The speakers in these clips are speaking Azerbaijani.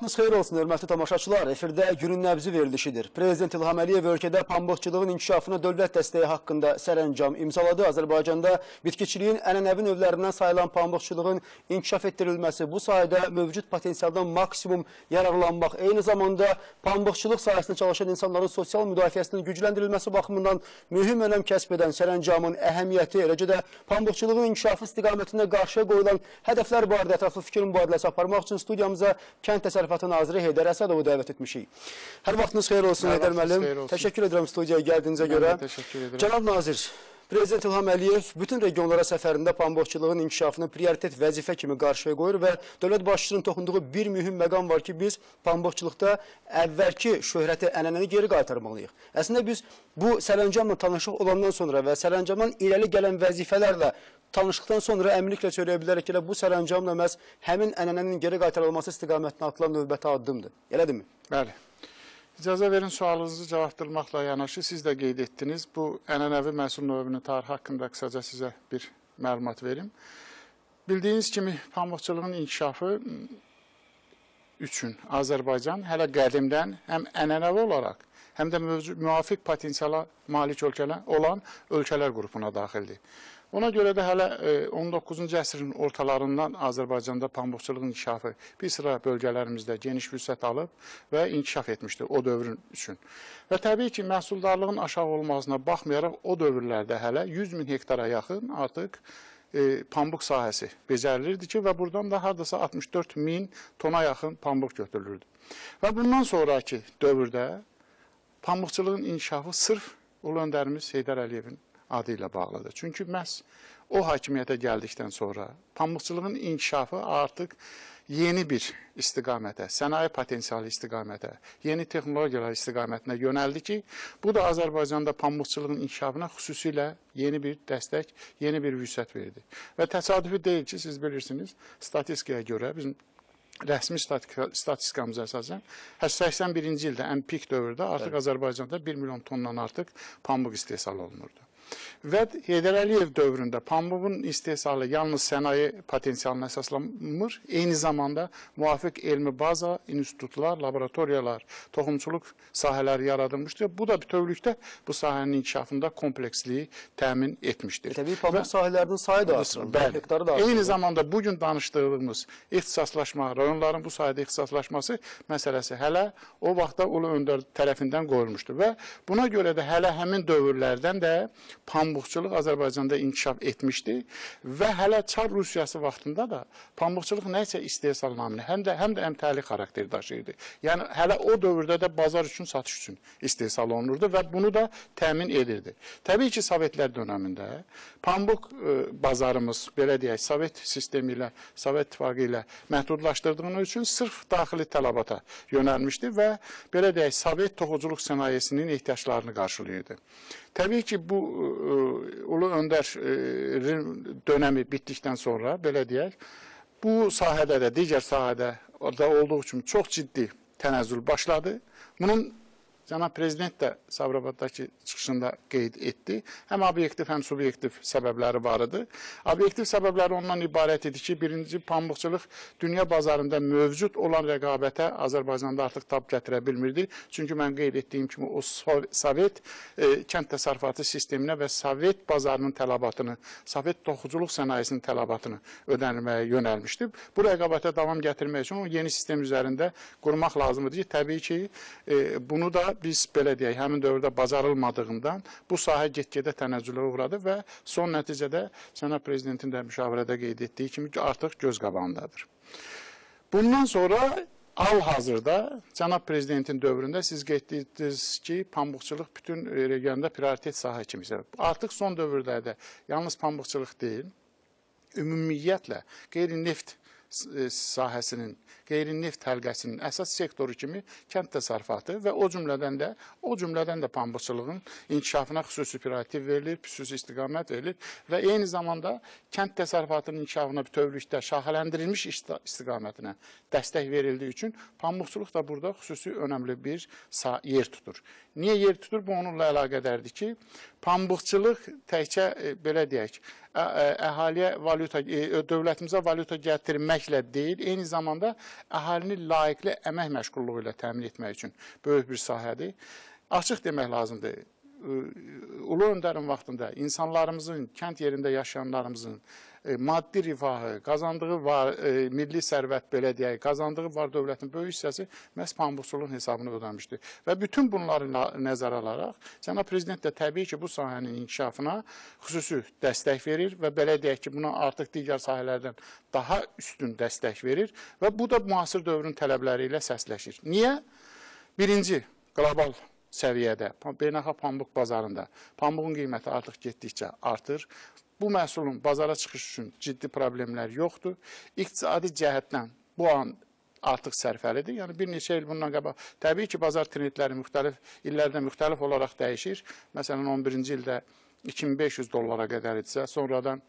Xeyir olsun, hörmətli tamaşaçılar. Efirdə günün nəbzi verilişidir. Prezident İlham Əliyev ölkədə pambıqçılığın inkişafına dövlət dəstəyi haqqında sərəncam imzaladı. Azərbaycanda bitkiçiliyin ənənəvi növlərindən sayılan pambıqçılığın inkişaf etdirilməsi, bu sayədə mövcud potensialdan maksimum yararlanmaq, eyni zamanda pambıqçılıq sahəsində çalışan insanların sosial müdafiəsinin gücləndirilməsi baxımından mühüm önəm kəsb edən sərəncamın əhəmiyyəti, eləcə də pambıqçılığın inkişafı istiqamətində qarşıya qoyulan hədəflər barədə ətraflı fikir mübadiləsi aparmaq üçün studiyamıza Kənd Təsərrüfatı Naziri Heydər Əsədovu dəvət etmişik. Hər vaxtınız xeyir olsun, Heydər müəllim. Təşəkkür edirəm studiyaya gəldiyinizə görə. Cənab Nazir, Prezident İlham Əliyev bütün regionlara səfərində pambıqçılığın inkişafını prioritet vəzifə kimi qarşıya qoyur və dövlət başçısının toxunduğu bir mühüm məqam var ki, biz pambıqçılıqda əvvəlki şöhrəti, ənənəni geri qaytarmalıyıq. Əslində biz bu sərəncamla tanışıq olandan sonra və sərəncamdan irəli gələn vəzifələrlə tanışlıqdan sonra əminliklə söyləyə bilərək ki, bu sərəncamla məhz həmin ənənənin geri qaytarılması istiqamətinə atılan növbəti addımdır. Elədirmi? Bəli. İcazə verin, sualınızı cavablandırmaqla yanaşı siz də qeyd etdiniz. Bu ənənəvi məhsul növünün tarixi haqqında qısaca sizə bir məlumat verim. Bildiyiniz kimi pambıqçılığın inkişafı üçün Azərbaycan hələ qədimdən həm ənənəvi olaraq, həm də müvafiq potensiala malik olan ölkələr qrupuna daxildir. Ona görə də hələ 19-cu əsrin ortalarından Azərbaycanda pambıqçılığın inkişafı bir sıra bölgələrimizdə geniş vüsət alıb və inkişaf etmişdir o dövrün üçün. Və təbii ki, məhsuldarlığın aşağı olmasına baxmayaraq o dövrlərdə hələ 100 min hektara yaxın artıq pambıq sahəsi becərilirdi ki, və buradan da hardasa 64 min tona yaxın pambıq götürülürdü. Və bundan sonraki dövrdə pambıqçılığın inkişafı sırf Ulu öndərimiz Heydər Əliyevin adı ilə bağlıdır. Çünki məhz o hakimiyyətə gəldikdən sonra pambıqçılığın inkişafı artıq yeni bir istiqamətə, sənaye potensialı istiqamətə, yeni texnologiyalar istiqamətinə yönəldi ki, bu da Azərbaycanda pambıqçılığın inkişafına xüsusilə yeni bir dəstək, yeni bir vüsət verdi. Və təsadüfi deyil ki, siz bilirsiniz, statistikaya görə bizim rəsmi statistikamıza əsasən 81-ci ildə ən pik dövrdə artıq Azərbaycanda 1 milyon tondan artıq pambıq istehsal olunurdu. Və Heydər Əliyev dövründə pambığın istehsalı yalnız sənaye potensialına əsaslanmır, eyni zamanda müvafiq elmi baza, institutlar, laboratoriyalar, toxumçuluq sahələri yaradılmışdır. Bu da bütövlükdə bu sahənin inkişafında kompleksliyi təmin etmişdir. Təbii pambıq sahələrinin sayı da artırılır, hektarı da artırılır. Eyni zamanda bugün danışdığımız ixtisaslaşma, rayonların bu sahədə ixtisaslaşması məsələsi hələ o vaxtda Ulu Öndər tərəfindən qoyulmuşdur və buna görə də hələ həmin dövrlərdən də pambıqçılıq Azərbaycanda inkişaf etmişdi və hələ Çar Rusiyası vaxtında da pambıqçılıq nəsə istehsal naminə həm də əmtəli xarakteri daşıyırdı. Yəni hələ o dövrdə də bazar üçün, satış üçün istehsal olunurdu və bunu da təmin edirdi. Təbii ki, Sovetlər dönəmində pambıq bazarımız, belə deyək, Sovet sistemi ilə, Sovet İttifaqı ilə məhdudlaşdırdığını üçün sırf daxili tələbata yönəlmişdi və belə deyək, Sovet toxuculuq sənayesinin ehtiyaclarını qarşılayırdı. Təbii ki, bu Ulu Öndərin dönəmi bitdikdən sonra, belə deyək, bu sahədə də, digər sahədə da olduğu üçün çox ciddi tənəzzül başladı. Bunun Cənab Prezident də Sabirabadakı çıxışında qeyd etdi. Həm obyektiv, həm subyektiv səbəbləri var idi. Obyektiv səbəbləri ondan ibarət idi ki, birinci, pambıqçılıq dünya bazarında mövcud olan rəqabətə Azərbaycanda artıq tab gətirə bilmirdi. Çünki mən qeyd etdiyim kimi o Sovet kənd təsərrüfatı sisteminə və Sovet bazarının tələbatını, Sovet toxuculuq sənayesinin tələbatını ödənilməyə yönəlmişdi. Bu rəqabətə davam gətirmək üçün o yeni sistem üzərində qurmaq lazımdır ki, təbii ki, bunu da biz belə deyək, həmin dövrdə bacarılmadığından bu sahə get-gedə tənəzzülə uğradı və son nəticədə Cənab Prezidentin də müşavirədə qeyd etdiyi kimi artıq göz qabağındadır. Bundan sonra hal-hazırda Cənab Prezidentin dövründə siz qeyd etdiniz ki, pambıqçılıq bütün regionda prioritet sahə kimi. Artıq son dövrlərdə yalnız pambıqçılıq deyil, ümumiyyətlə qeyri-neft sahəsinin, qeyri-neft həlqəsinin əsas sektoru kimi kənd təsərrüfatı və o cümlədən də pambıqçılığın inkişafına xüsusi prioritet verilir, xüsusi istiqamət verilir və eyni zamanda kənd təsərrüfatının inkişafına bütövlükdə şaxələndirilmiş istiqamətinə dəstək verildiyi üçün pambıqçılıq da burada xüsusi önəmli bir yer tutur. Niyə yer tutur? Bu onunla əlaqədardır ki, pambıqçılıq təkcə belə deyək, əhaliyə valyuta, dövlətimizə valyuta gətirməklə deyil, eyni zamanda əhalini layiqli əmək məşğulluğu ilə təmin etmək üçün böyük bir sahədir. Açıq demək lazımdır. Ulu Öndərin vaxtında insanlarımızın, kənd yerində yaşayanlarımızın maddi rifahı, qazandığı var, milli sərvət belə deyək, qazandığı var dövlətin böyük hissəsi məhz pambıqçılığın hesabını ödəmişdir. Və bütün bunları nəzərə alaraq, Cənab Prezident də təbii ki, bu sahənin inkişafına xüsusi dəstək verir və belə deyək ki, buna artıq digər sahələrdən daha üstün dəstək verir və bu da müasir dövrün tələbləri ilə səsləşir. Niyə? Birinci, qlobal səviyyədə, beynəlxalq pambıq bazarında pambığın qiyməti artıq getdikcə artır. Bu məhsulun bazara çıxış üçün ciddi problemlər yoxdur. İqtisadi cəhətdən bu an artıq sərfəlidir. Yəni bir neçə il bundan qabaq təbii ki, bazar trendləri müxtəlif illərdə müxtəlif olaraq dəyişir. Məsələn, 11-ci ildə 2500 dollara qədər idisə, sonradan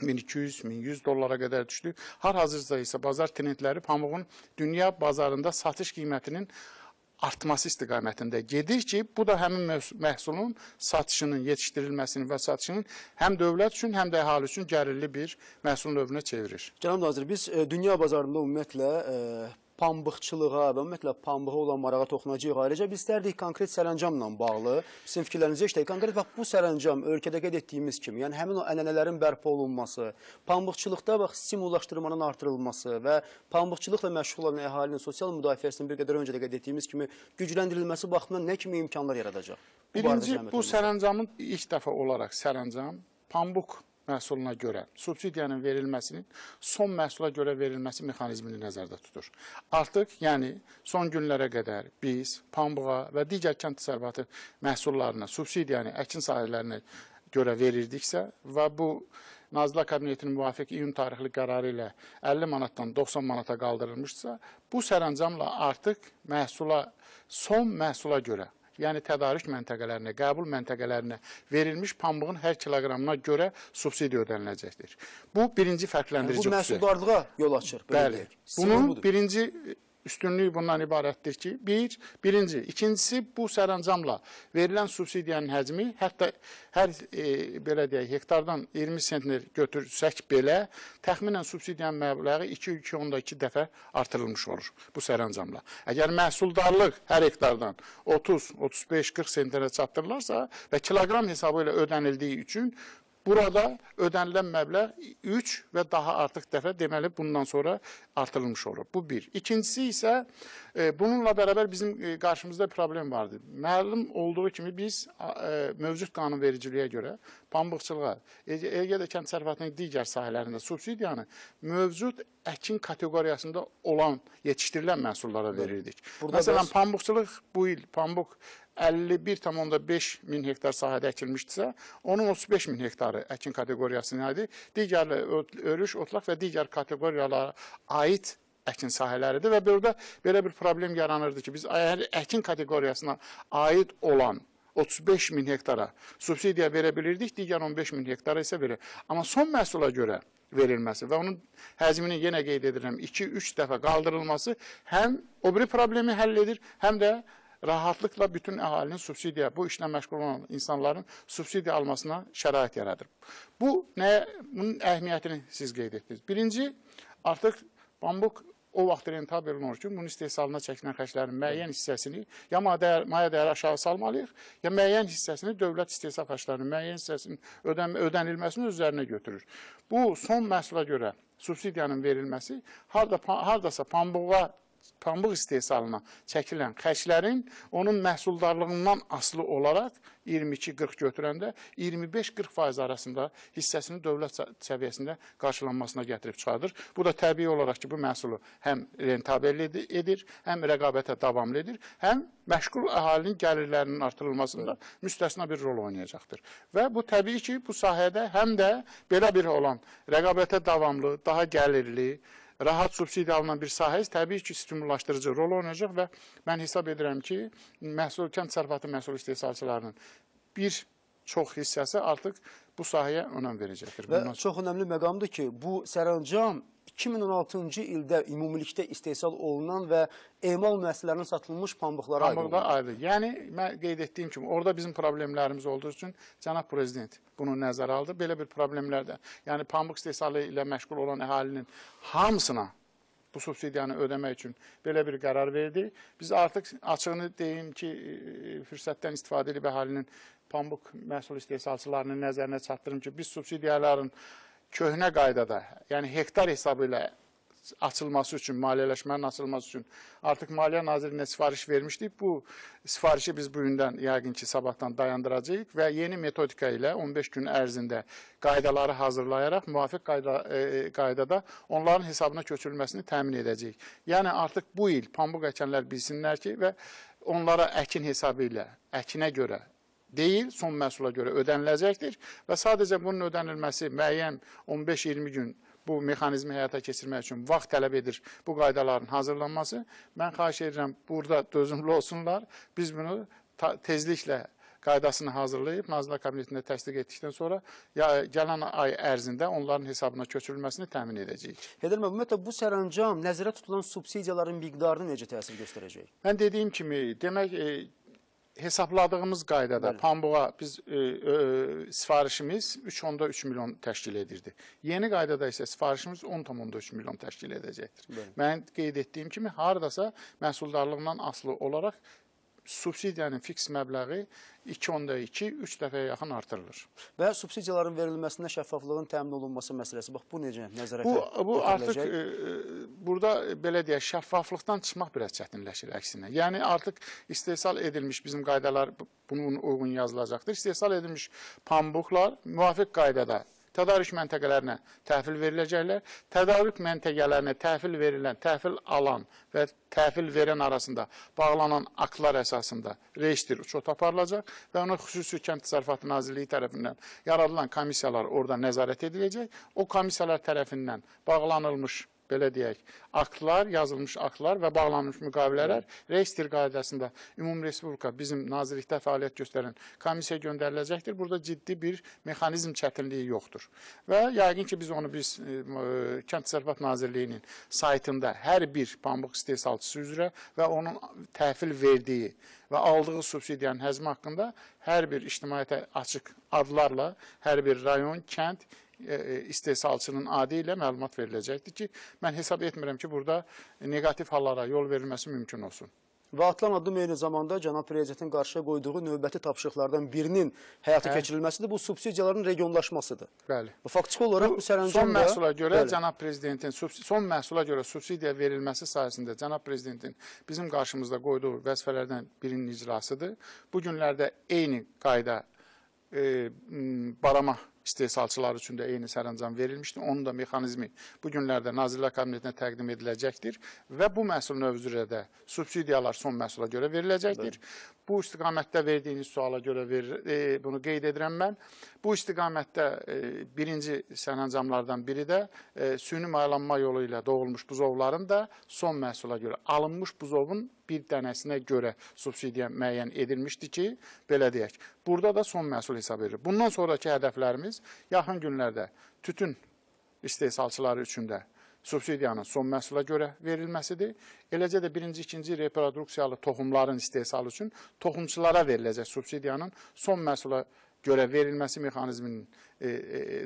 1200-1100 dollara qədər düşdü. Hal-hazırda isə bazar trendləri pambığın dünya bazarında satış qiymətinin artması istiqamətində gedir ki, bu da həmin məhsulun satışının, yetişdirilməsinin və satışının həm dövlət üçün, həm də əhali üçün gəlirli bir məhsul növünə çevirir. Cənab nazir, biz dünya bazarında ümumiyyətlə pambıqçılığa və ümumiyyətlə pambığa olan marağa toxunacağıq. Ayrıca biz istərdik konkret sərəncamla bağlı sizin fikirlərinizi eşitək. Konkret bax, bu sərəncam ölkədə qeyd etdiyimiz kimi, yəni həmin o ənənələrin bərpa olunması, pambıqçılıqda bax, stimullaşdırmanın artırılması və pambıqçılıqla məşğul olan əhalinin sosial müdafiəsinin bir qədər öncə də qeyd etdiyimiz kimi gücləndirilməsi baxımından nə kimi imkanlar yaradacaq? Birinci, bu sərəncamın ilk dəfə olaraq sərəncam pambıq məhsuluna görə subsidiyanın verilməsinin son məhsula görə verilməsi mexanizmini nəzərdə tutur. Artıq, yəni son günlərə qədər biz pambığa və digər kənd təsərrüfatı məhsullarına, subsidiyanı əkin sahələrinə görə verirdiksə və bu Nazirlər Kabinetinin müvafiq iyun tarixli qərarı ilə 50 manatdan 90 manata qaldırılmışsa, bu sərəncamla artıq son məhsula görə, yəni tədarük məntəqələrinə, qəbul məntəqələrinə verilmiş pambığın hər kiloqramına görə subsidiya ödəniləcəkdir. Bu birinci fərqləndirici xüsusiyyət. Bu məhsuldarlığa yol açır. Bəli. Bunun birinci üstünlüyü bundan ibarətdir ki, birinci. İkincisi, bu sərəncamla verilən subsidiyanın həcmi, hətta hər belə deyək, hektardan 20 sentner götürsək belə, təxminən subsidiyanın məbləği 2,2 dəfə artırılmış olur bu sərəncamla. Əgər məhsuldarlıq hər hektardan 30, 35, 40 sentnerə çatdırılarsa və kiloqram hesabı ilə ödənildiyi üçün burada ödənilən məbləğ 3 və daha artıq dəfə deməli bundan sonra artırılmış olur. Bu bir. İkincisi isə bununla bərabər bizim qarşımızda problem vardır. Məlum olduğu kimi biz mövcud qanunvericiliyə görə pambıqçılığa, eləcə də kənd təsərrüfatının digər sahələrində subsidiyanı mövcud əkin kateqoriyasında olan yetişdirilən məhsullara verirdik. Məsələn, pambıqçılıq bu il pambıq 51,5 min hektar sahədə əkilmişdirsə, onun 35 min hektarı əkin kateqoriyasına idi. Digər örüş, otlaq və digər kateqoriyalara aid əkin sahələridir və burada belə bir problem yaranırdı ki, biz əkin kateqoriyasına aid olan 35 min hektara subsidiya verə bilirdik, digər 15 min hektara isə verir. Amma son məhsula görə verilməsi və onun həcmini yenə qeyd edirəm, 2-3 dəfə qaldırılması həm o biri problemi həll edir, həm də rahatlıqla bütün əhalinin subsidiya, bu işlə məşğul olan insanların subsidiya almasına şərait yaradır. Bunun əhəmiyyətini siz qeyd etdiniz. Birinci, artıq pambıq o vaxt rentabel olur ki, bunun istehsalına çəkilən xərclərin müəyyən hissəsini ya maya dəyəri aşağı salmalıyıq, ya müəyyən hissəsini dövlət istehsal xərclərinin müəyyən hissəsinin ödənilməsini öz üzərinə götürür. Bu, son məhsula görə subsidiyanın verilməsi haradasa pambıq istehsalına çəkilən xərclərin onun məhsuldarlığından asılı olaraq 22-40 götürəndə 25-40% arasında hissəsini dövlət səviyyəsində qarşılanmasına gətirib çıxardır. Bu da təbii olaraq ki, bu məhsulu həm rentabel edir, həm rəqabətə davamlı edir, həm məşğul əhalinin gəlirlərinin artırılmasında müstəsna bir rol oynayacaqdır. Və bu təbii ki, bu sahədə həm də belə bir olan rəqabətə davamlı, daha gəlirli, rahat subsidiya alınan bir sahəyiz, təbii ki, stimullaşdırıcı rol oynayacaq və mən hesab edirəm ki, kənd təsərrüfatı məhsul istehsalçılarının bir çox hissəsi artıq bu sahəyə önəm verəcəkdir. Və çox önəmli məqamdır ki, bu sərəncam 2016-cı ildə ümumilikdə istehsal olunan və emal müəssisələrinin satılmış pambıqlara aid olunur. Yəni, mən qeyd etdiyim kimi, orada bizim problemlərimiz olduğu üçün Cənab Prezident bunu nəzərə aldı. Belə bir problemlərdə, yəni pambıq istehsalı ilə məşğul olan əhalinin hamısına bu subsidiyanı ödəmək üçün belə bir qərar verdi. Biz artıq açığını deyim ki, fürsətdən istifadə edib əhalinin pambıq məhsul istehsalçılarının nəzərinə çatdırım ki, biz subsidiyaların köhnə qaydada, yəni hektar hesabı ilə açılması üçün, maliyyələşmənin açılması üçün artıq Maliyyə Nazirliyinə sifariş vermişdik. Bu sifarişi biz bugündən, yəqin ki, sabahdan dayandıracağıq və yeni metodika ilə 15 gün ərzində qaydaları hazırlayaraq müvafiq qaydada onların hesabına köçürülməsini təmin edəcəyik. Yəni artıq bu il pambıq əkənlər bilsinlər ki, və onlara əkin hesabı ilə, əkinə görə deyil, son məhsula görə ödəniləcəkdir və sadəcə bunun ödənilməsi müəyyən 15-20 gün bu mexanizmi həyata keçirmək üçün vaxt tələb edir bu qaydaların hazırlanması. Mən xahiş edirəm, burada dözümlü olsunlar. Biz bunu tezliklə qaydasını hazırlayıb, Nazirlər Kabinetində təsdiq etdikdən sonra gələn ay ərzində onların hesabına köçürülməsini təmin edəcəyik. Heydər müəllim, ümumiyyətlə bu sərəncam nəzərə tutulan subsidiyaların miqdarını necə təsir göstərəcək? Mən dediyim kimi, demək, hesabladığımız qaydada pambığa biz sifarişimiz 3,3 milyon təşkil edirdi. Yeni qaydada isə sifarişimiz 10,3 milyon təşkil edəcəkdir. Mən qeyd etdiyim kimi, haradasa məhsuldarlığından asılı olaraq subsidiyanın fiks məbləği 2,2-3 dəfəyə yaxın artırılır. Və subsidiyaların verilməsində şəffaflığın təmin olunması məsələsi, bax bu necə nəzərə Bu artıq burada belə deyək, şəffaflıqdan çıxmaq biraz çətinləşir əksinə. Yəni artıq istehsal edilmiş bizim qaydalar bunun uyğun yazılacaqdır. İstehsal edilmiş pambıqlar müvafiq qaydada tədarük məntəqələrinə təhvil veriləcəklər. Tədarük məntəqələrinə təhvil verilən, təhvil alan və təhvil verən arasında bağlanan aktlar əsasında reyestr uçot aparılacaq və ona xüsusi Kənd Təsərrüfatı Nazirliyi tərəfindən yaradılan komissiyalar orada nəzarət ediləcək. O komissiyalar tərəfindən bağlanılmış, belə deyək, aktlar, yazılmış aktlar və bağlanmış müqavilələr reyestr qaydasında Ümumi Respublika bizim nazirlikdə fəaliyyət göstərən komissiya göndəriləcəkdir. Burada ciddi bir mexanizm çətinliyi yoxdur. Və yəqin ki, biz Kənd Təsərrüfatı Nazirliyinin saytında hər bir pambıq istehsalçısı üzrə və onun təhvil verdiyi və aldığı subsidiyanın həzmi haqqında hər bir ictimaiyyətə açıq adlarla hər bir rayon, kənd istehsalçının adı ilə məlumat veriləcəkdir ki, mən hesab etmirəm ki, burada negativ hallara yol verilməsi mümkün olsun. Və atılan addım eyni zamanda Cənab Prezidentin qarşıya qoyduğu növbəti tapşırıqlardan birinin həyata keçirilməsidir. Bu subsidiyaların regionlaşmasıdır. Bəli. Faktiki olaraq bu sərəncamda... Son məhsula görə Cənab Prezidentin, son məhsula görə subsidiya verilməsi sayəsində Cənab Prezidentin bizim qarşımızda qoyduğu vəzifələrdən birinin icrasıdır. Bu günlərdə eyni qayda barama istehsalçılar üçün də eyni sərəncam verilmişdir. Onun da mexanizmi bu günlərdə Nazirlər Kabinetinə təqdim ediləcəkdir və bu məhsul növü üzrə də subsidiyalar son məhsula görə veriləcəkdir. Bu istiqamətdə verdiyiniz suala görə bunu qeyd edirəm mən. Bu istiqamətdə birinci sərəncamlardan biri də süni mayalanma yolu ilə doğulmuş buzovların da son məhsula görə alınmış buzovun bir dənəsinə görə subsidiya müəyyən edilmişdir ki, belə deyək, burada da son məhsul hesab edilir. Bundan sonraki hədəflərimiz yaxın günlərdə tütün istehsalçıları üçün də subsidiyanın son məhsula görə verilməsidir. Eləcə də birinci, ikinci reproduksiyalı toxumların istehsalı üçün toxumçulara veriləcək subsidiyanın son məhsula görə verilməsi mexanizminin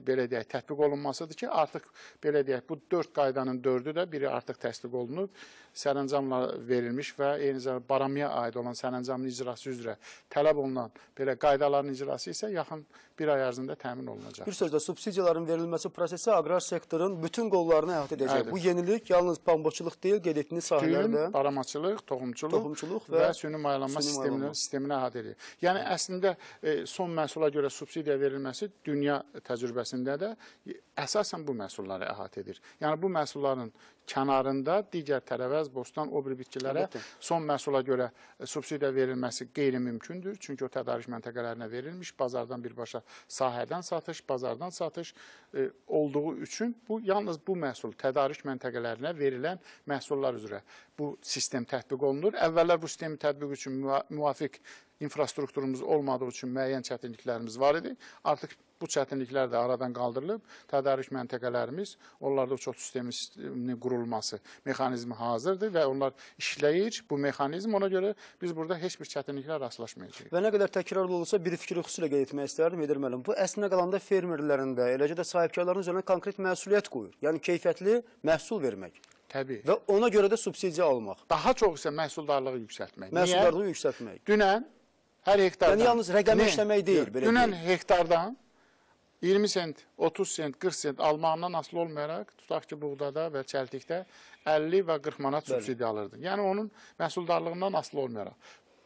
belə deyək, tətbiq olunmasıdır ki, artıq belə deyək, bu 4 qaydanın 4-ü də biri artıq təsdiq olunub, sərəncamla verilmiş və eyni zamanda baramaya aid olan sərəncamın icrası üzrə tələb olunan belə qaydaların icrası isə yaxın bir ay ərzində təmin olunacaq. Bir sözlə, subsidiyaların verilməsi prosesi aqrar sektorun bütün qollarını əhatə edəcək. Bu yenilik yalnız pambıqçılıq deyil, qeyd etdiyiniz sahələrdə baramaçılıq, toxumçuluq və süni mayalanma sisteminə əhatə edir. Yəni, əslində son məhsula görə subsidiya verilməsi dünya təcrübəsində də əsasən bu məhsulları əhatə edir. Yəni, bu məhsulların kənarında digər tərəvəz, bostan, o bir bitkilərə son məhsula görə subsidiya verilməsi qeyri-mümkündür. Çünki o tədarük məntəqələrinə verilmiş, bazardan birbaşa sahədən satış, bazardan satış olduğu üçün yalnız bu məhsul tədarük məntəqələrinə verilən məhsullar üzrə bu sistem tətbiq olunur. Əvvəllər bu sistemi tətbiq üçün müvafiq infrastrukturumuz olmadığı üçün müəyyən çətinliklərimiz var idi. Artıq bu çətinliklər də aradan qaldırılıb, tədarük məntəqələrimiz, onlarda uçot sisteminin qurulması mexanizmi hazırdır və onlar işləyir. Bu mexanizm, ona görə biz burada heç bir çətinliklə rastlaşmayacağıq. Və nə qədər təkrarlı olursa bir fikri xüsusilə qeyd etmək istərdim, Heydər müəllim. Bu əslinə qalanda fermerlərin də, eləcə də sahibkarların üzərinə konkret məsuliyyət qoyur. Yəni keyfiyyətli məhsul vermək. Təbii. və ona görə də subsidiya almaq, Daha çox isə məhsuldarlığı yüksəltmək. məhsuldarlığı yüksəltmək. Dünən hər hektardan... Yəni yalnız rəqəmi işləmək deyil, belə Dünən deyil. hektardan 20 sent, 30 sent, 40 sent almağından asılı olmayaraq, tutaq ki, buğdada və çəltikdə 50 və 40 manat subsidiya alırdı. Yəni onun məhsuldarlığından asılı olmayaraq.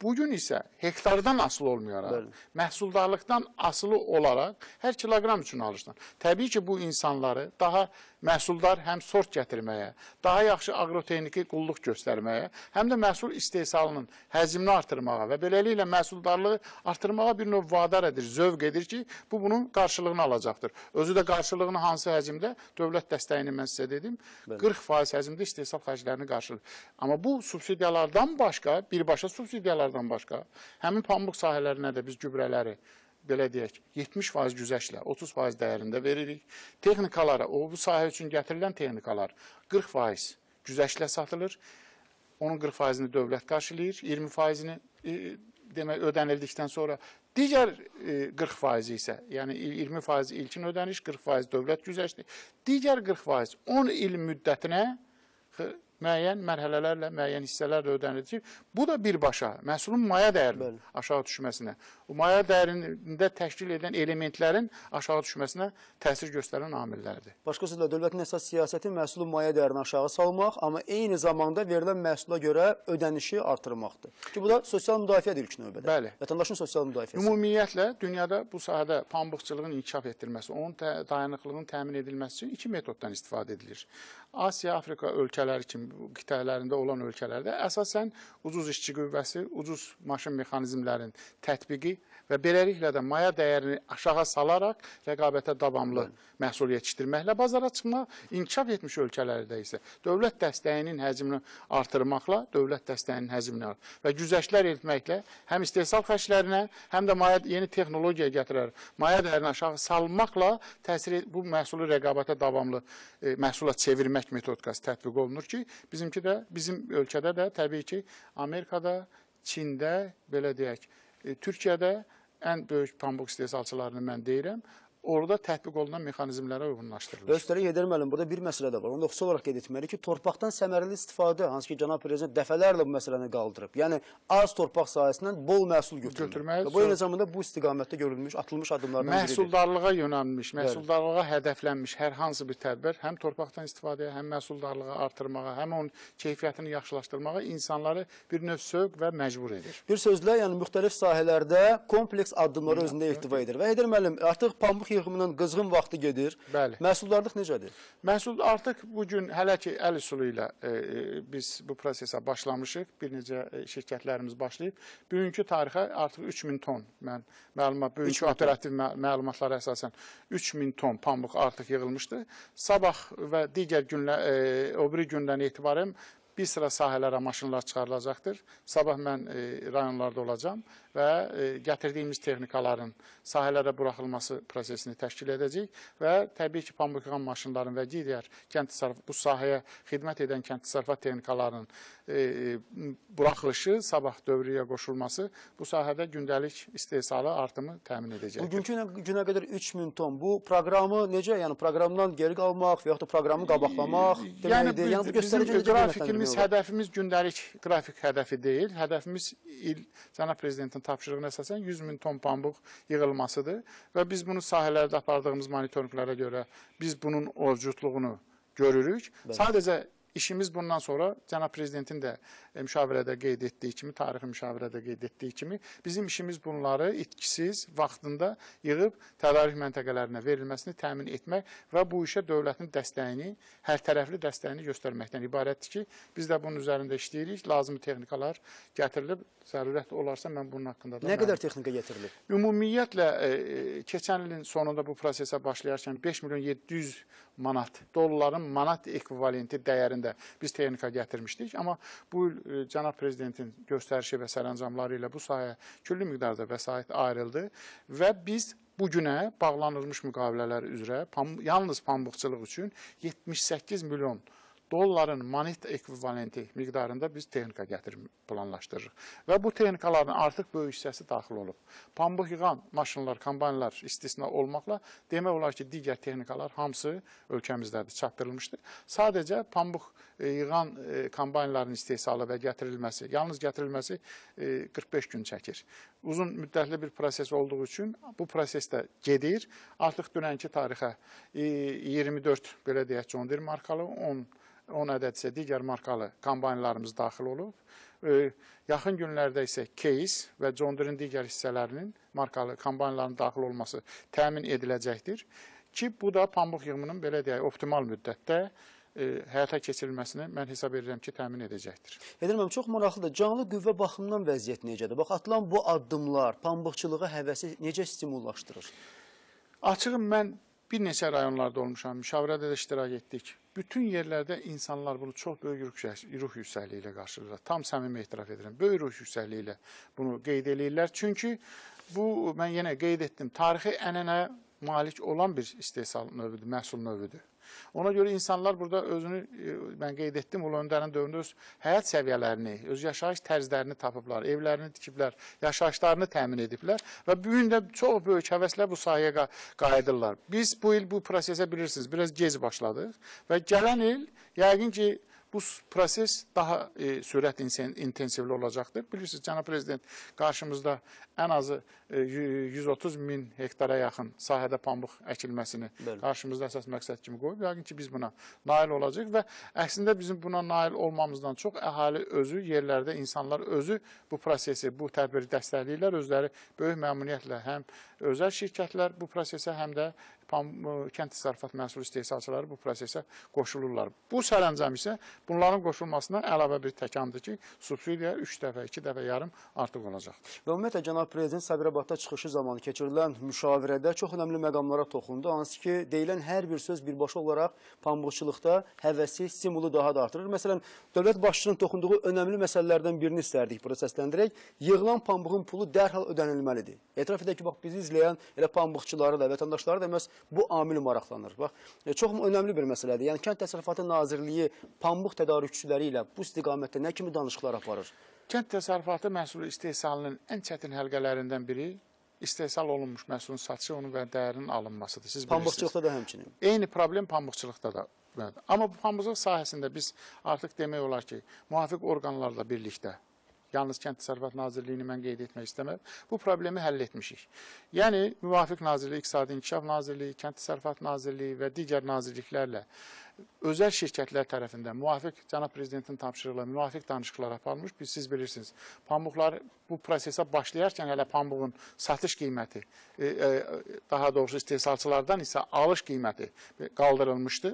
Bugün isə hektardan asılı olmayaraq, məhsuldarlıqdan asılı olaraq hər kiloqram üçün alırsan. Təbii ki, bu insanları daha məhsuldar həm sort gətirməyə, daha yaxşı agrotexniki qulluq göstərməyə, həm də məhsul istehsalının həcmini artırmağa və beləliklə məhsuldarlığı artırmağa bir növ vadar edir, zövq edir ki, bu bunun qarşılığını alacaqdır. Özü də qarşılığını hansı həcmdə? Dövlət dəstəyini mən sizə dedim, 40% həcmdə istehsal xərclərini qarşılır. Amma bu subsidiyalardan başqa, birbaşa subsidiyalardan başqa, həmin pambıq sahələrinə də biz gübrələri, belə deyək, 70% güzəşlə, 30% dəyərində veririk. Texnikalara, bu sahə üçün gətirilən texnikalar 40% güzəşlə satılır. Onun 40%-ni dövlət qarşılayır, 20%-ni demək ödənildikdən sonra digər 40% isə, yəni 20% ilkin ödəniş, 40% dövlət güzəşdir. Digər 40% 10 il müddətinə müəyyən mərhələlərlə, müəyyən hissələrlə ödənilir. Bu da birbaşa məhsulun maya dəyərinin aşağı düşməsinə, o maya dəyərində təşkil edən elementlərin aşağı düşməsinə təsir göstərən amillərdir. Başqa sözlə, dövlətin əsas siyasəti məhsulun maya dəyərini aşağı salmaq, amma eyni zamanda verilən məhsula görə ödənişi artırmaqdır. Ki, bu da sosial müdafiədir ilk növbədə. Bəli. Vətəndaşın sosial müdafiəsi. Ümumiyyətlə, dünyada bu sahədə pambıqçılığın inkişaf etdirilməsi, onun dayanıqlığının təmin edilməsi üçün iki metoddan istifadə edilir. Asiya, Afrika ölkələri kimi qitələrində olan ölkələrdə əsasən ucuz işçi qüvvəsi, ucuz maşın mexanizmlərin tətbiqi və beləliklə də maya dəyərini aşağı salaraq rəqabətə davamlı məhsul yetişdirməklə bazara çıxmaq, inkişaf etmiş ölkələrdə isə dövlət dəstəyinin həcmini artırmaqla, dövlət dəstəyinin həcmini və güzəştlər etməklə həm istehsal xərclərinə, həm də yeni texnologiya gətirər, maya dəyərini aşağı salmaqla bu məhsulu rəqabətə davamlı məhsula çevirmək metodikası tətbiq olunur ki, bizim ölkədə də təbii ki, Amerikada, Çində, belə deyək, Türkiyədə ən böyük pambıq istehsalçılarını mən deyirəm, orada tətbiq olunan mexanizmlərə uyğunlaşdırılır. Özləri Heydər müəllim, burada bir məsələ də var. Onu da xüsusi olaraq qeyd etməliyik ki, torpaqdan səmərəli istifadə, hansı ki, cənab prezident dəfələrlə bu məsələni qaldırıb. Yəni, az torpaq sahəsindən bol məhsul götürmək. Bu eyni zamanda bu istiqamətdə görülmüş, atılmış addımlardan biridir. Məhsuldarlığa yönəlmiş, məhsuldarlığa hədəflənmiş hər hansı bir tədbir həm torpaqdan istifadəyə, həm məhsuldarlığı artırmağa, həm onun keyfiyyətini yaxşılaşdırmağa insanları bir növ sövq və məcbur edir. Bir sözlə, yəni müxtəlif sahələrdə kompleks addımları özündə ehtiva edir. Və Heydər müəllim, artıq pambıq yığımının qızğın vaxtı gedir. Bəli. Məhsuldarlıq necədir? Məhsul artıq bugün hələ ki əl üsulu ilə biz bu prosesə başlamışıq. Bir necə şirkətlərimiz başlayıb. Bugünkü tarixə artıq 3000 ton, bugünkü operativ məlumatlara əsasən 3000 ton pambıq artıq yığılmışdır. Sabah və digər günlər, o biri gündən etibarən bir sıra sahələrə maşınlar çıxarılacaqdır. Sabah mən rayonlarda olacam və gətirdiyimiz texnikaların sahələrə buraxılması prosesini təşkil edəcək və təbii ki, pambıq yığan maşınların və digər bu sahəyə xidmət edən kənd təsərrüfat texnikalarının buraxılışı, sabah dövrəyə qoşulması bu sahədə gündəlik istehsalı artımı təmin edəcəkdir. Bugünkü günə qədər 3000 ton. Bu proqramı necə? Yəni proqramdan geri qalmaq və yaxud da proqramı qabaqlamaq deməkdir. Yəni bu göstəricə qrafikimiz, hədəfimiz gündəlik qrafik hədəfi deyil. Hədəfimiz cənab prezidentin tapşırığına əsasən 100 min ton pambıq yığılmasıdır və biz bunu sahələrdə apardığımız monitorinqlərə görə biz bunun mövcudluğunu görürük. Sadəcə İşimiz bundan sonra cənab prezidentin də müşavirədə qeyd etdiyi kimi, tarixi müşavirədə qeyd etdiyi kimi, bizim işimiz bunları itkisiz, vaxtında yığıb tədarik məntəqələrinə verilməsini təmin etmək və bu işə dövlətin dəstəyini, hər tərəfli dəstəyini göstərməkdən ibarətdir ki, biz də bunun üzərində işləyirik, lazımi texnikalar gətirilib, zərurət olarsa mən bunun haqqında da... Nə qədər texnika gətirilib? Ümumiyyətlə, keçən ilin sonunda bu prosesə başlayarkən 5 milyon 700 manat, dolların manat ekvivalenti dəyərində biz texnika gətirmişdik. Amma bu il cənab prezidentin göstərişi və sərəncamları ilə bu sahəyə küllü miqdarda vəsait ayrıldı və biz bugünə bağlanılmış müqavilələr üzrə yalnız pambıqçılıq üçün 78 milyon dolların monet ekvivalenti miqdarında biz texnika gətirib planlaşdırırıq. Və bu texnikaların artıq böyük hissəsi daxil olub. Pambıq yığan maşınlar, kombaynlar istisna olmaqla demək olar ki, digər texnikalar hamısı ölkəmizdədir, çatdırılmışdır. Sadəcə pambıq yığan kombaynların istehsalı və gətirilməsi, yalnız gətirilməsi 45 gün çəkir. Uzun müddətli bir proses olduğu üçün bu proses də gedir. Artıq dünənki tarixə 24 belə deyək John Deere markalı, 10 ədəd isə digər markalı kombaynlarımız daxil olub. Yaxın günlərdə isə Case və John Deere'in digər hissələrinin markalı kombaynların daxil olması təmin ediləcəkdir ki, bu da pambıq yığımının belə deyək optimal müddətdə həyata keçirilməsini mən hesab edirəm ki, təmin edəcəkdir. Edirəm, çox maraqlıdır. Canlı qüvvə baxımından vəziyyət necədir? Bax, atılan bu addımlar pambıqçılığa həvəsi necə stimullaşdırır? Açığım, mən bir neçə rayonlarda olmuşam, müşavirədə də iştirak etdik. Bütün yerlərdə insanlar bunu çox böyük ruh yüksəkliyi ilə qarşılayırlar. Tam səmimi etiraf edirəm. Böyük ruh yüksəkliyi ilə bunu qeyd edirlər. Çünki bu, mən yenə qeyd etdim, tarixi ənənəyə malik olan bir istehsal növüdür, məhsul növüdür. Ona görə insanlar burada özünü, mən qeyd etdim, Ulu Öndərin dövründə öz həyat səviyyələrini, öz yaşayış tərzlərini tapıblar, evlərini tikiblər, yaşayışlarını təmin ediblər və bu gün də çox böyük həvəslə bu sahəyə qayıdırlar. Biz bu il bu prosesə bilirsiniz, biraz gec başladıq və gələn il yəqin ki, bu proses daha sürət intensivli olacaqdır. Bilirsiniz, Cənab Prezident qarşımızda ən azı 130 min hektara yaxın sahədə pambıq əkilməsini qarşımızda əsas məqsəd kimi qoyub. Yəqin ki, biz buna nail olacaq və əslində bizim buna nail olmamızdan çox əhali özü, yerlərdə insanlar özü bu prosesi, bu tədbiri dəstəkləyirlər. Özləri böyük məmnuniyyətlə həm özəl şirkətlər bu prosesə, həm də kənd təsərrüfat məhsul istehsalçıları bu prosesə qoşulurlar. Bu sərəncam isə bunların qoşulmasına əlavə bir təkandır ki, subsidiya 3 dəfə, 2 dəfə yarım artıq olacaqdır. Və ümumiyyətlə, Cənab Prezident Sabirabadda çıxışı zamanı keçirilən müşavirədə çox önəmli məqamlara toxundu. Hansı ki, deyilən hər bir söz birbaşa olaraq pambıqçılıqda həvəsi, stimulu daha da artırır. Məsələn, dövlət başçısının toxunduğu önəmli məsələlərdən birini istərdik prosəsləndirək. Yığılan pambığın pulu dərhal ödənilməlidir. Etiraf edək ki, bax, bizi izləyən elə pambıqçıları da, vətəndaşları da məhz bu amil maraqlanır. Bax, çox önəmli bir məsələdir. Yəni, Kənd Təsərrüfatı Nazirliyi pambıq tədarükçüləri ilə bu istiqamətdə nə kimi danışıqlar aparır? Kənd təsərrüfatı məhsulu istehsalının ən çətin həlqələrindən biri istehsal olunmuş məhsulun satışı, onun və dəyərinin alınmasıdır. Siz pambıqçılıqda da həmçinin. Eyni problem pambıqçılıqda da. Amma bu pambıqçılıq sahəsində biz artıq demək olar ki, müvafiq orqanlarla birlikdə, yalnız Kənd Təsərrüfatı Nazirliyini mən qeyd etmək istəməm, bu problemi həll etmişik. Yəni, müvafiq Nazirliyi, İqtisadi İnkişaf Nazirliyi, Kənd Təsərrüfatı Nazirliyi və digər nazirliklərlə özəl şirkətlər tərəfindən müvafiq Cənab Prezidentin tapşırıqla müvafiq danışıqlar aparılmış. Siz bilirsiniz, pambıqlar bu prosesə başlayarkən hələ pambığın satış qiyməti, daha doğrusu istehsalçılardan isə alış qiyməti qaldırılmışdı.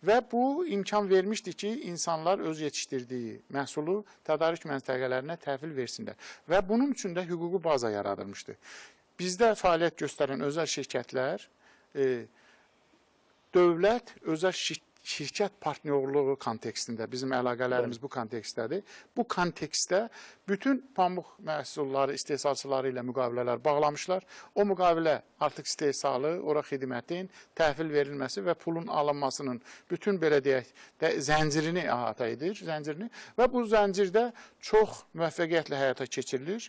Və bu imkan vermişdi ki, insanlar öz yetişdirdiyi məhsulu tədarük məntəqələrinə təhvil versinlər. Və bunun üçün də hüquqi baza yaradılmışdı. Bizdə fəaliyyət göstərən özəl şirkətlər, dövlət özəl şirkət partnyorluğu kontekstində, bizim əlaqələrimiz bu kontekstdədir. Bu kontekstdə bütün pambıq məhsulları, istehsalçıları ilə müqavilələr bağlamışlar. O müqavilə artıq istehsalı, ora xidmətin, təhvil verilməsi və pulun alınmasının bütün belə deyək, zəncirini əhatə edir, və bu zəncirdə çox müvəffəqiyyətlə həyata keçirilir.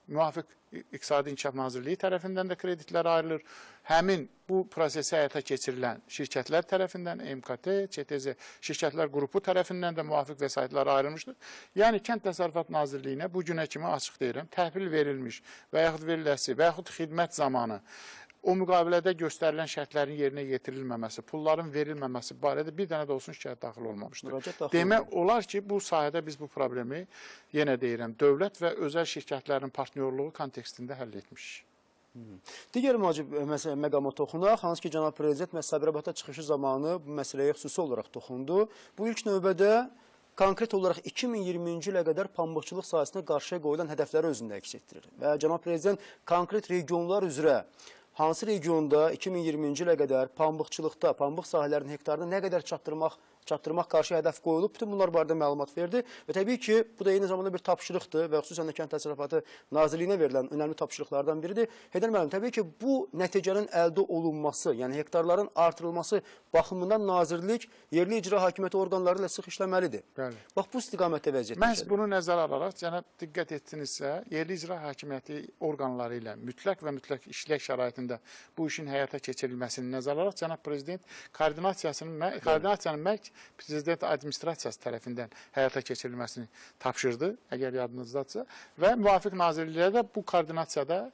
Müvafiq İqtisadi İnkişaf Nazirliyi tərəfindən də kreditlər ayrılır. Həmin bu prosesi həyata keçirilən şirkətlər tərəfindən, MKT, ÇTZ şirkətlər qrupu tərəfindən də müvafiq vəsaitlər ayrılmışdır. Yəni, Kənd Təsərrüfatı Nazirliyinə bu günə kimi açıq deyirəm, təhvil verilmiş və yaxud veriləsi və yaxud xidmət zamanı o müqavilədə göstərilən şərtlərin yerinə yetirilməməsi, pulların verilməməsi barədə bir dənə də olsun şikayət daxil olmamışdır. Demək olar ki, bu sahədə biz bu problemi, yenə deyirəm, dövlət və özəl şirkətlərin partnyorluğu kontekstində həll etmişik. Digər məqama toxunaq, hansı ki, Cənab Prezident Sabirabadda çıxışı zamanı bu məsələyə xüsusi olaraq toxundu. Bu ilk növbədə konkret olaraq 2020-ci ilə qədər pambıqçılıq sahəsində qarşıya qoyulan hədəfləri özündə əks etdirir. Və Cənab Prezident konkret regionlar üzrə hansı regionda 2020-ci ilə qədər pambıqçılıqda, pambıq sahələrinin hektarını nə qədər çatdırmaq çatdırmaq qarşı hədəf qoyulub. Bütün bunlar barədə məlumat verdi və təbii ki, bu da eyni zamanda bir tapşırıqdır və xüsusən də Kənd Təsərrüfatı Nazirliyinə verilən önəmli tapşırıqlardan biridir. Heydər müəllim, təbii ki, bu nəticənin əldə olunması, yəni hektarların artırılması baxımından Nazirlik yerli icra hakimiyyəti orqanları ilə sıx işləməlidir. Bəli. Bax, bu istiqamətdə vəziyyət. Məhz bunu nəzərə alaraq, cənab diqqət etdinizsə, yerli icra hakimiyyəti orqanları ilə mütləq və mütləq işlək şəraitində bu işin həyata keçirilməsini nəzərə alaraq, cənab prezident koordinasiyanın məhz prezident administrasiyası tərəfindən həyata keçirilməsini tapşırdı, əgər yadınızdadırsa, və müvafiq nazirliklərə də bu koordinasiyada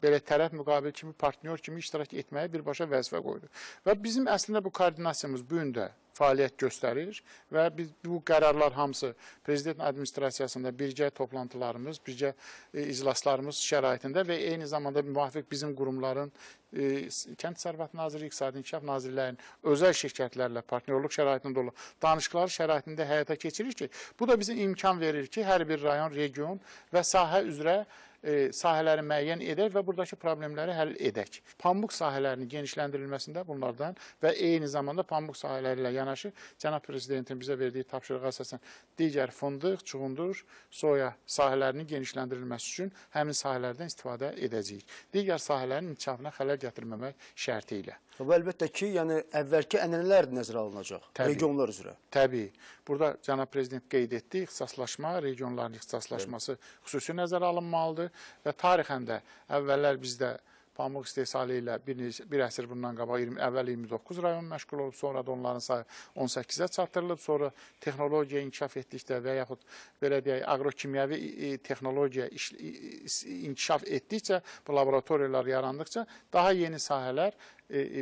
belə tərəf müqabil kimi, partnyor kimi iştirak etməyə birbaşa vəzifə qoydu. Və bizim əslində bu koordinasiyamız bu gün də fəaliyyət göstərir və biz bu qərarlar hamısı prezident administrasiyasında birgə toplantılarımız, birgə iclaslarımız şəraitində və eyni zamanda müvafiq bizim qurumların, Kənd Təsərrüfatı Nazirliyi, İqtisadi İnkişaf Nazirlərinin özəl şirkətlərlə partnyorluq şəraitində olan danışıqlar şəraitində həyata keçirir ki, bu da bizə imkan verir ki, hər bir rayon, region və sahə üzrə sahələri müəyyən edək və buradakı problemləri həll edək. Pambıq sahələrinin genişləndirilməsində bunlardan və eyni zamanda pambıq sahələri ilə yanaşı cənab prezidentin bizə verdiyi tapşırığa əsasən digər fındıq, çuğundur, soya sahələrinin genişləndirilməsi üçün həmin sahələrdən istifadə edəcəyik. Digər sahələrin inkişafına xələl gətirməmək şərti ilə. Və əlbəttə ki, yəni əvvəlki ənənələr nəzərə alınacaq regionlar üzrə. Təbii. Burada cənab prezident qeyd etdi, ixtisaslaşma, regionların ixtisaslaşması xüsusi nəzərə alınmalıdır və tarixən də əvvəllər bizdə pambıq istehsalı ilə bir əsr bundan qabaq əvvəl 29 rayon məşğul olub, sonra da onların sayı 18-ə çatdırılıb, sonra texnologiya inkişaf etdikdə və yaxud belə deyək, agrokimyəvi texnologiya inkişaf etdikcə, bu laboratoriyalar yarandıqca daha yeni sahələr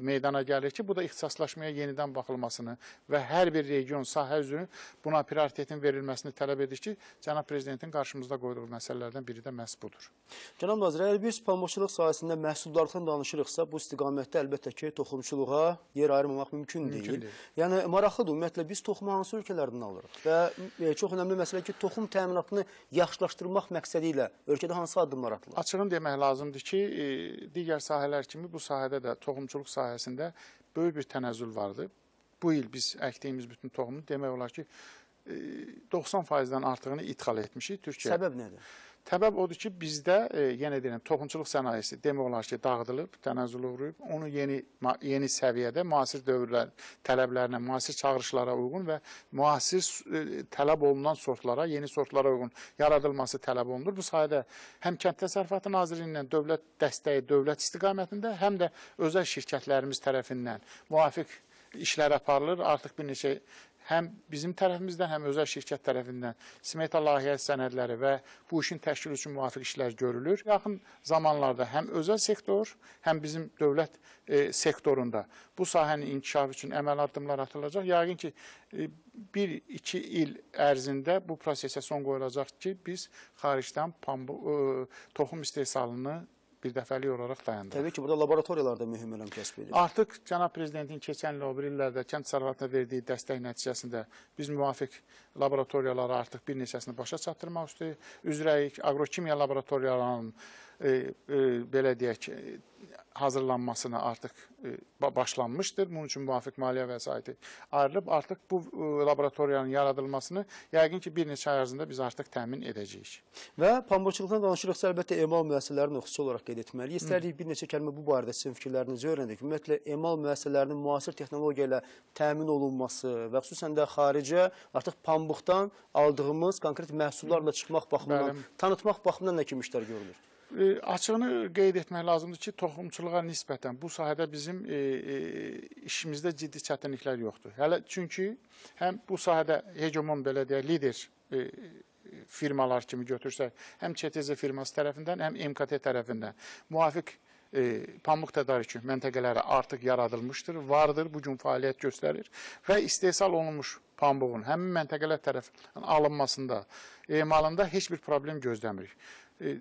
meydana gəlir ki, bu da ixtisaslaşmaya yenidən baxılmasını və hər bir region sahə üzrə buna prioritetin verilməsini tələb edir ki, cənab prezidentin qarşımızda qoyduğu məsələlərdən biri də məhz budur. Cənab nazir, əgər biz pambıqçılıq sahəsində məhsuldarlıqdan danışırıqsa, bu istiqamətdə əlbəttə ki, toxumçuluğa yer ayırmamaq mümkün deyil. Yəni, maraqlıdır, ümumiyyətlə, biz toxumu hansı ölkələrdən alırıq və çox önəmli məsələ ki, toxum təminatını yaxşılaşdırmaq məqsədi ilə ölkədə hansı addımlar atılır? Açığını demək lazımdır ki, digər sahələr kimi bu sahədə də toxumçuluq sahəsində böyük bir tənəzzül vardı. Bu il biz əkdiyimiz bütün toxumu demək olar ki, 90%-dən artığını ithal etmişik Türkiyə. Səbəb nədir? Səbəb odur ki, bizdə, yenə deyirəm, toxumçuluq sənayesi demək olar ki, dağıdılıb, tənəzzül uğrayıb, onu yeni səviyyədə, müasir dövrlər tələblərinə, müasir çağırışlara uyğun və müasir tələb olunan sortlara, yeni sortlara uyğun yaradılması tələb olunur. Bu sayədə həm Kənd Təsərrüfatı Nazirliyindən dövlət dəstəyi, dövlət istiqamətində, həm də özəl şirkətlərimiz tərəfindən müvafiq işlər aparılır. Artıq bir neçə həm bizim tərəfimizdən, həm özəl şirkət tərəfindən smeta layihə sənədləri və bu işin təşkili üçün müvafiq işlər görülür. Yaxın zamanlarda həm özəl sektor, həm bizim dövlət sektorunda bu sahənin inkişafı üçün əməl addımlar atılacaq. Yəqin ki, 1-2 il ərzində bu prosesə son qoyulacaq ki, biz xaricdən toxum istehsalını bir dəfəlik olaraq dayandırır. Təbii ki, burada laboratoriyalarda mühüm önəm kəsb edir. Artıq cənab prezidentin keçən il o bir illərdə kənd təsərrüfatına verdiyi dəstək nəticəsində biz müvafiq laboratoriyaları artıq bir neçəsini başa çatdırmaq üzrəyik. Agrokimya laboratoriyalarının belə deyək, hazırlanmasına artıq başlanmışdır. Bunun üçün müvafiq maliyyə vəsaiti ayrılıb. Artıq bu laboratoriyanın yaradılmasını yəqin ki, bir neçə ay ərzində biz artıq təmin edəcəyik. Və pambıqçılıqdan danışırıqsa, əlbəttə, emal müəssisələrini xüsusi olaraq qeyd etməliyik. İstərdik bir neçə kəlmə bu barədə sizin fikirlərinizi öyrəndik. Ümumiyyətlə, emal müəssisələrinin müasir texnologiya ilə təmin olunması və xüsusən də xaricə artıq pambıqdan aldığımız konkret məhsullarla çıxmaq baxımından, tanıtmaq baxımından nə kimi işlər görülür? Açığını qeyd etmək lazımdır ki, toxumçuluğa nisbətən bu sahədə bizim işimizdə ciddi çətinliklər yoxdur. Hələ çünki həm bu sahədə hegemon belə deyək, lider firmalar kimi götürsək, həm ÇTZ firması tərəfindən, həm MKT tərəfindən müvafiq pambıq tədarükü məntəqələri artıq yaradılmışdır, vardır, bugün fəaliyyət göstərir və istehsal olunmuş pambığın həmin məntəqələr tərəfindən alınmasında, emalında heç bir problem gözləmirik.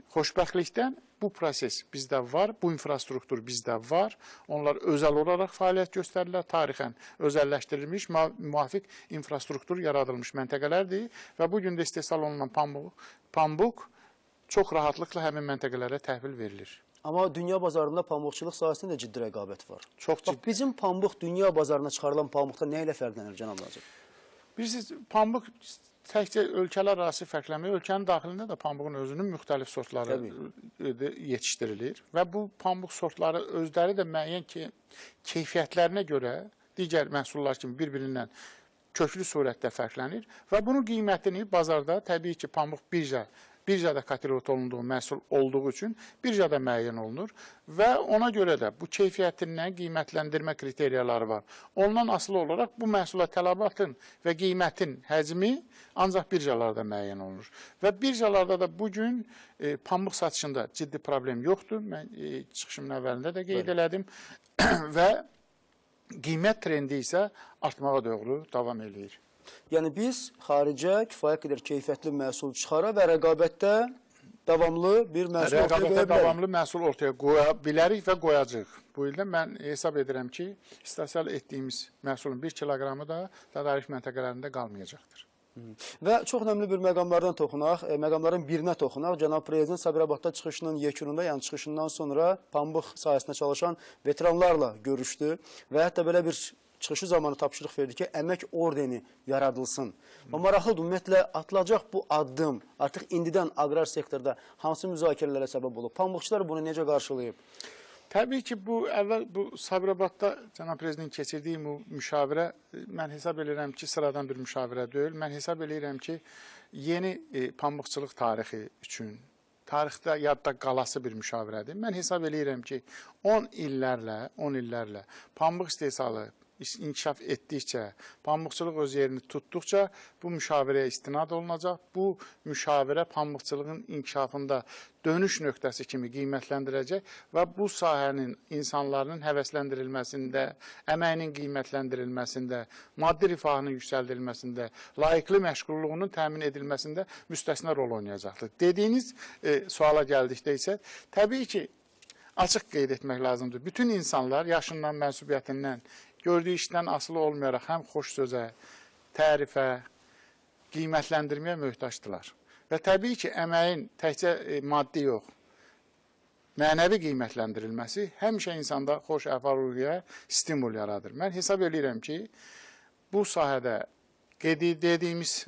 Xoşbəxtlikdən bu proses bizdə var, bu infrastruktur bizdə var. Onlar özəl olaraq fəaliyyət göstərirlər, tarixən özəlləşdirilmiş, müvafiq infrastruktur yaradılmış məntəqələrdir və bugün də istehsal olunan pambıq çox rahatlıqla həmin məntəqələrə təhvil verilir. Amma dünya bazarında pambıqçılıq sahəsində də ciddi rəqabət var. Çox ciddi. Bax, bizim pambıq dünya bazarına çıxarılan pambıqda nə ilə fərqlənir cənab nazir? Bilirsiniz, pambıq təkcə ölkələr arası fərqlənmir. Ölkənin daxilində də pambığın özünün müxtəlif sortları yetişdirilir və bu pambıq sortları özləri də müəyyən keyfiyyətlərinə görə digər məhsullar kimi bir-birindən köklü surətdə fərqlənir və bunun qiymətini bazarda təbii ki, pambıq birjada kateqoriya olunduğu məhsul olduğu üçün birjada müəyyən olunur və ona görə də bu keyfiyyətindən qiymətləndirmə kriteriyaları var. Ondan asılı olaraq bu məhsula tələbatın və qiymətin həcmi ancaq birjalarda müəyyən olunur. Və birjalarda da bugün pambıq satışında ciddi problem yoxdur. Mən çıxışımın əvvəlində də qeyd elədim və qiymət trendi isə artmağa doğru davam edir. Yəni biz xaricə kifayət qədər keyfiyyətli məhsul çıxara və rəqabətdə davamlı bir məhsul ortaya qoya bilərik. Rəqabətdə davamlı məhsul ortaya qoya bilərik və qoyacaq. Bu ildə mən hesab edirəm ki, istehsal etdiyimiz məhsulun 1 kiloqramı da tədarük məntəqələrində qalmayacaqdır. Və çox önəmli bir məqamlardan toxunaq, məqamların birinə toxunaq. Cənab Prezident Sabirabadda çıxışının yekununda, yəni çıxışından sonra pambıq sahəsində çalışan veteranlarla görüşdü və hətta belə bir çıxışı zamanı tapşırıq verdi ki, əmək ordeni yaradılsın. Və maraqlıdır, ümumiyyətlə atılacaq bu addım artıq indidən aqrar sektorda hansı müzakirələrə səbəb olub? Pambıqçılar bunu necə qarşılayıb? Təbii ki, əvvəl bu Sabirabadda cənab prezident keçirdiyi müşavirə, mən hesab edirəm ki, sıradan bir müşavirə deyil. Mən hesab edirəm ki, yeni pambıqçılıq tarixi üçün, tarixdə yadda qalası bir müşavirədir. Mən hesab edirəm ki, 10 illərlə pambıq istehsalı inkişaf etdikcə, pambıqçılıq öz yerini tutduqca bu müşavirəyə istinad olunacaq. Bu müşavirə pambıqçılığın inkişafında dönüş nöqtəsi kimi qiymətləndirəcək və bu sahənin insanların həvəsləndirilməsində, əməyinin qiymətləndirilməsində, maddi rifahının yüksəldilməsində, layiqli məşğulluğunun təmin edilməsində müstəsna rol oynayacaqdır. Dediyiniz suala gəldikdə isə, təbii ki, açıq qeyd etmək lazımdır. Bütün insanlar yaşından, mənsubiyyətindən, gördüyü işdən asılı olmayaraq həm xoş sözə, tərifə, qiymətləndirməyə möhtacdılar. Və təbii ki, əməyin təkcə maddi yox, mənəvi qiymətləndirilməsi həmişə insanda xoş əhval-ruhiyyə stimul yaradır. Mən hesab edirəm ki, bu sahədə dediyimiz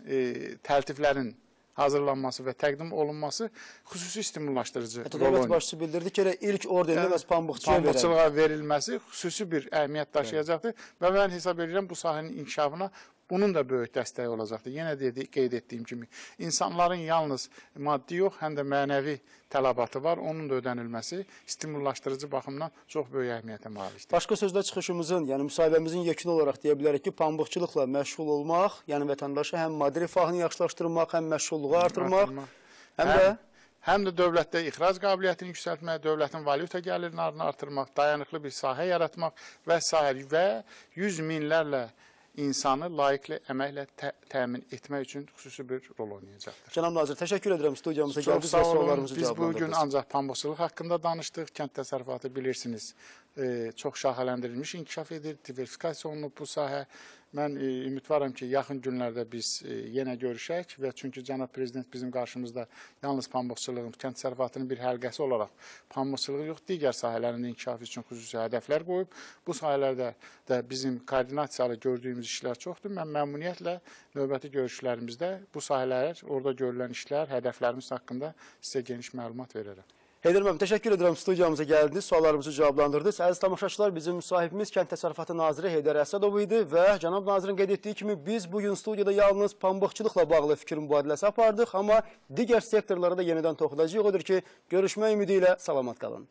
təltiflərin hazırlanması və təqdim olunması xüsusi stimullaşdırıcı rol oynayır. Dövlət başçısı bildirdi ki, ilk ordendə məhz pambıqçılığa verilməsi xüsusi bir əhəmiyyət daşıyacaqdır və mən hesab edirəm bu sahənin inkişafına bunun da böyük dəstəyi olacaqdır. Yenə qeyd etdiyim kimi, insanların yalnız maddi yox, həm də mənəvi tələbatı var. Onun da ödənilməsi stimullaşdırıcı baxımdan çox böyük əhəmiyyətə malikdir. Başqa sözlə çıxışımızın, yəni müsahibəmizin yekunu olaraq deyə bilərik ki, pambıqçılıqla məşğul olmaq, yəni vətəndaşa həm maddi rifahını yaxşılaşdırmaq, həm məşğulluğu artırmaq, həm də dövlətdə ixrac qabiliyyətini yüksəltmək, dövlətin valyuta gəlirlərini artırmaq, dayanıqlı bir sahə yaratmaq və yüz minlərlə insanı layiqli əməklə təmin etmək üçün xüsusi bir rol oynayacaqdır. Cənab nazir, təşəkkür edirəm studiyamıza gəldiniz və sorularımızı cavablandırdınız. Biz bugün ancaq pambıqçılıq haqqında danışdıq. Kənd təsərrüfatı bilirsiniz, çox şaxələndirilmiş inkişaf edir, diversifikasiya olunub bu sahə. Mən ümidvaram ki, yaxın günlərdə biz yenə görüşək və çünki cənab prezident bizim qarşımızda yalnız pambıqçılığın, kənd təsərrüfatının bir həlqəsi olaraq pambıqçılığı yox, digər sahələrin inkişafı üçün xüsusi hədəflər qoyub. Bu sahələrdə də bizim koordinasiyalı gördüyümüz işlər çoxdur. Mən məmnuniyyətlə növbəti görüşlərimizdə bu sahələr, orada görülən işlər, hədəflərimiz haqqında sizə geniş məlumat verərəm. Heydər müəllim, təşəkkür edirəm studiyamıza gəldiniz, suallarımızı cavablandırdınız. Əziz tamaşaçılar, bizim müsahibimiz Kənd Təsərrüfatı Naziri Heydər Əsədov idi və cənab nazirin qeyd etdiyi kimi biz bugün studiyada yalnız pambıqçılıqla bağlı fikir mübadiləsi apardıq, amma digər sektorlara da yenidən toxunacağıq. Odur ki, görüşmək ümidi ilə salamat qalın.